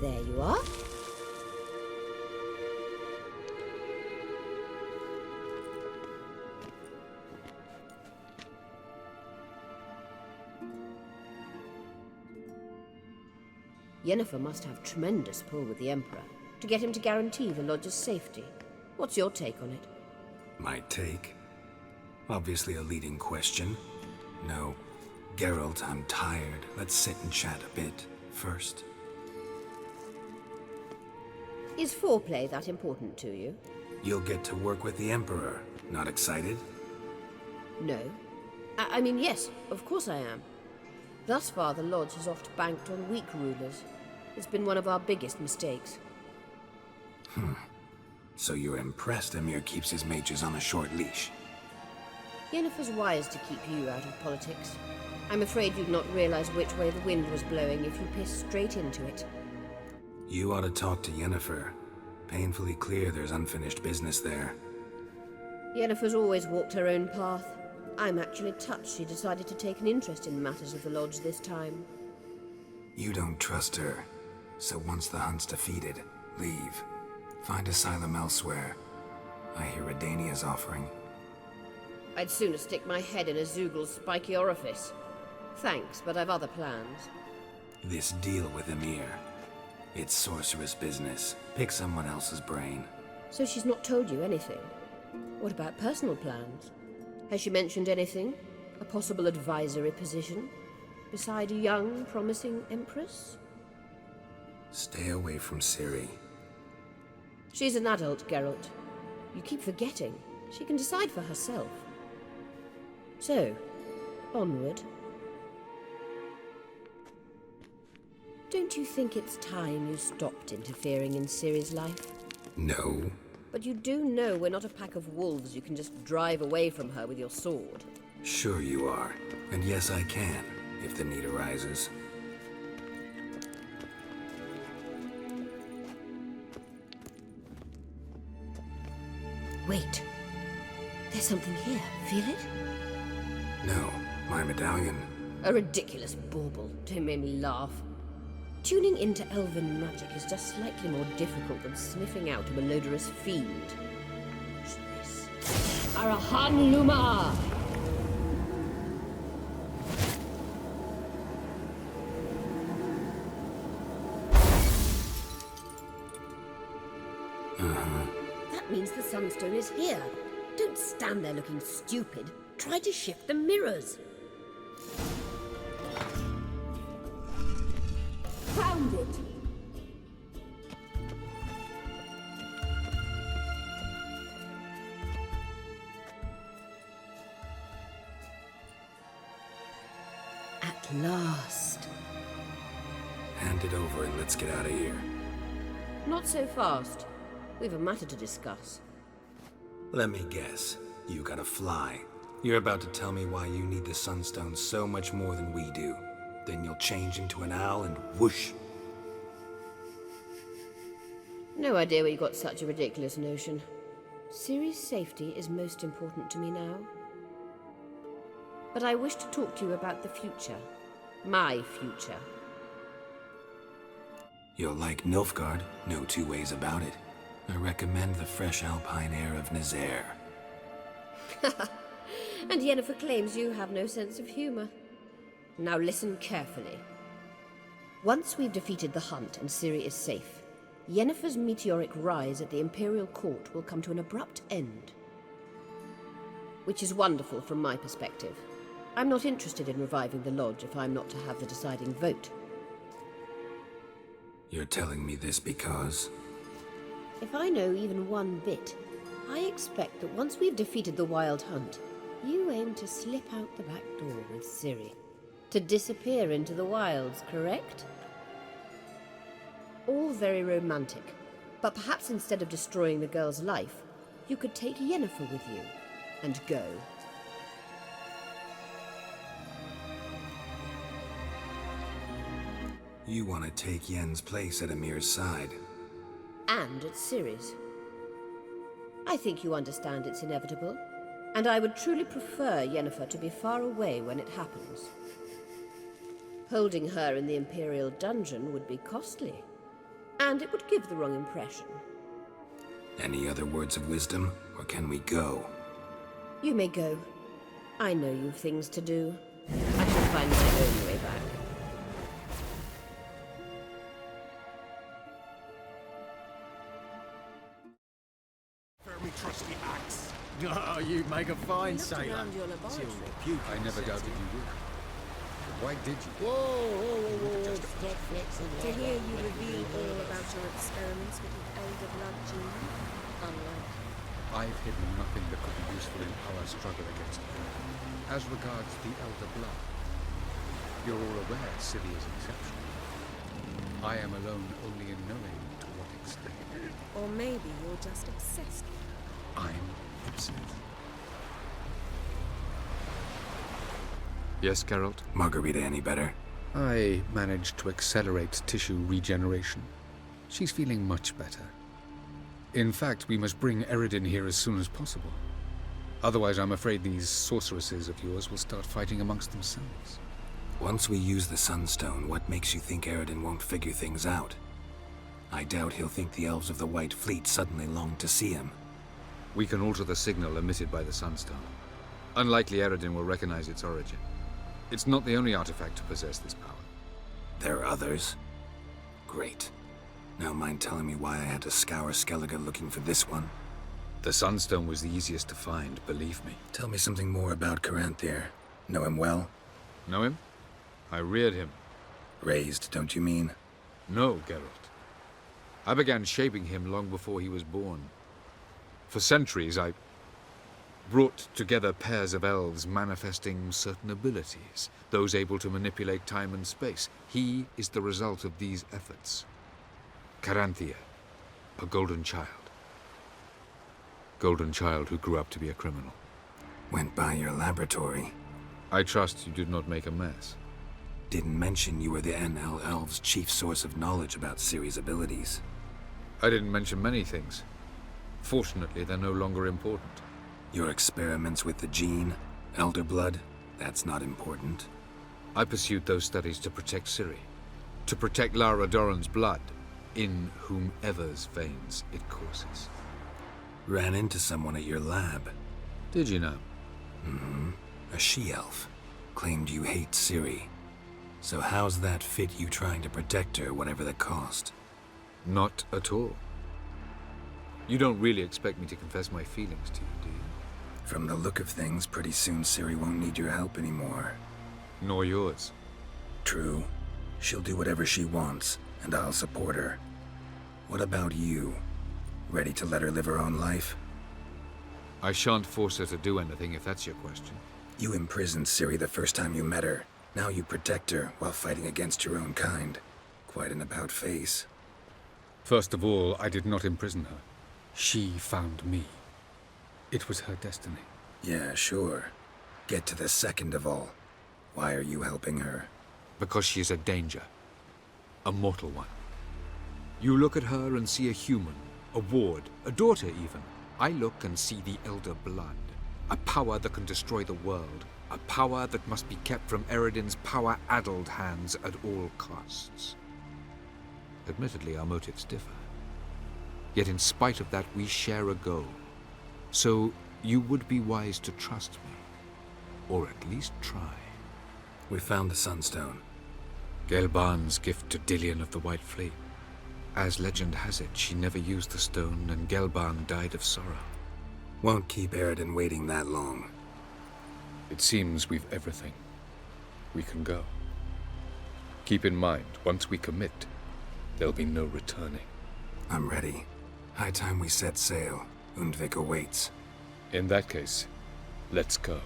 There you are. Yennefer must have tremendous pull with the Emperor to get him to guarantee the Lodge's safety. What's your take on it? My take? Obviously a leading question. No. Geralt, I'm tired. Let's sit and chat a bit first. Is foreplay that important to you? You'll get to work with the Emperor. Not excited? No. I mean, yes, of course I am. Thus far, the Lodge has oft banked on weak rulers. It's been one of our biggest mistakes. So you're impressed Emir keeps his mages on a short leash? Yennefer's wise to keep you out of politics. I'm afraid you'd not realize which way the wind was blowing if you pissed straight into it. You ought to talk to Yennefer. Painfully clear there's unfinished business there. Yennefer's always walked her own path. I'm actually touched she decided to take an interest in matters of the Lodge this time. You don't trust her. So once the hunt's defeated, leave. Find asylum elsewhere. I hear Redania's offering. I'd sooner stick my head in a Zeugel's spiky orifice. Thanks, but I've other plans. This deal with Emir. It's sorceress business. Pick someone else's brain. So she's not told you anything? What about personal plans? Has she mentioned anything? A possible advisory position? Beside a young, promising empress? Stay away from Ciri. She's an adult, Geralt. You keep forgetting. She can decide for herself. So, onward. Don't you think it's time you stopped interfering in Ciri's life? No. But you do know we're not a pack of wolves you can just drive away from her with your sword. Sure you are. And yes, I can, if the need arises. Wait. There's something here. Feel it? No, my medallion. A ridiculous bauble. Don't make me laugh. Tuning into elven magic is just slightly more difficult than sniffing out a malodorous fiend. What's this? Arahan Luma! That means the Sunstone is here. Don't stand there looking stupid. Try to shift the mirrors. Found it! At last. Hand it over and let's get out of here. Not so fast. We've a matter to discuss. Let me guess. You gotta fly. You're about to tell me why you need the Sunstone so much more than we do. Then you'll change into an owl and whoosh. No idea where you got such a ridiculous notion. Ciri's safety is most important to me now. But I wish to talk to you about the future. My future. You'll like Nilfgaard, no two ways about it. I recommend the fresh alpine air of Nazaire. And Yennefer claims you have no sense of humor. Now listen carefully. Once we've defeated the hunt and Ciri is safe, Yennefer's meteoric rise at the Imperial Court will come to an abrupt end. Which is wonderful from my perspective. I'm not interested in reviving the Lodge if I'm not to have the deciding vote. You're telling me this because... If I know even one bit, I expect that once we've defeated the Wild Hunt, you aim to slip out the back door with Ciri. To disappear into the wilds, correct? All very romantic, but perhaps instead of destroying the girl's life, you could take Yennefer with you, and go. You want to take Yen's place at Emir's side. And at Ciri's. I think you understand it's inevitable, and I would truly prefer Yennefer to be far away when it happens. Holding her in the Imperial dungeon would be costly. And it would give the wrong impression. Any other words of wisdom, or can we go? You may go. I know you've things to do. I shall find my own way back. Very trusty axe. Oh, you make a fine sailor. Your laboratory. I never doubted you would. But why did you? Whoa, stop flexing. To hear you reveal all about your experiments with the Elder Blood gene, unlike. I've hidden nothing that could be useful in our struggle against it. As regards the Elder Blood, you're all aware Ciri is exceptional. I am alone only in knowing to what extent. Or maybe you're just obsessed. I'm obsessed. Yes, Geralt? Margarita any better? I managed to accelerate tissue regeneration. She's feeling much better. In fact, we must bring Eredin here as soon as possible. Otherwise, I'm afraid these sorceresses of yours will start fighting amongst themselves. Once we use the Sunstone, what makes you think Eredin won't figure things out? I doubt he'll think the Elves of the White Fleet suddenly long to see him. We can alter the signal emitted by the Sunstone. Unlikely Eredin will recognize its origin. It's not the only artifact to possess this power. There are others? Great. Now mind telling me why I had to scour Skellige looking for this one? The Sunstone was the easiest to find, believe me. Tell me something more about Caranthir. Know him well? Know him? I reared him. Raised, don't you mean? No, Geralt. I began shaping him long before he was born. For centuries, I brought together pairs of elves manifesting certain abilities, those able to manipulate time and space. He is the result of these efforts. Caranthir, a golden child. Golden child who grew up to be a criminal. Went by your laboratory. I trust you did not make a mess. Didn't mention you were the NL Elves' chief source of knowledge about Ciri's abilities. I didn't mention many things. Fortunately, they're no longer important. Your experiments with the gene, Elder Blood, that's not important. I pursued those studies to protect Ciri. To protect Lara Dorren's blood, in whomever's veins it courses. Ran into someone at your lab. Did you know? Mm-hmm. A she-elf. Claimed you hate Ciri. So how's that fit you trying to protect her, whatever the cost? Not at all. You don't really expect me to confess my feelings to you, do you? From the look of things, pretty soon Ciri won't need your help anymore. Nor yours. True. She'll do whatever she wants, and I'll support her. What about you? Ready to let her live her own life? I shan't force her to do anything, if that's your question. You imprisoned Ciri the first time you met her. Now you protect her while fighting against your own kind. Quite an about-face. First of all, I did not imprison her. She found me. It was her destiny. Yeah, sure. Get to the second of all. Why are you helping her? Because she is a danger. A mortal one. You look at her and see a human, a ward, a daughter even. I look and see the Elder Blood. A power that can destroy the world. A power that must be kept from Eredin's power-addled hands at all costs. Admittedly, our motives differ. Yet in spite of that, we share a goal. So you would be wise to trust me. Or at least try. We found the Sunstone. Gelban's gift to Dillion of the White Fleet. As legend has it, she never used the stone, and Gelban died of sorrow. Won't keep Eredin waiting that long. It seems we've everything. We can go. Keep in mind, once we commit, there'll be no returning. I'm ready. High time we set sail. Undvik awaits. In that case, let's go.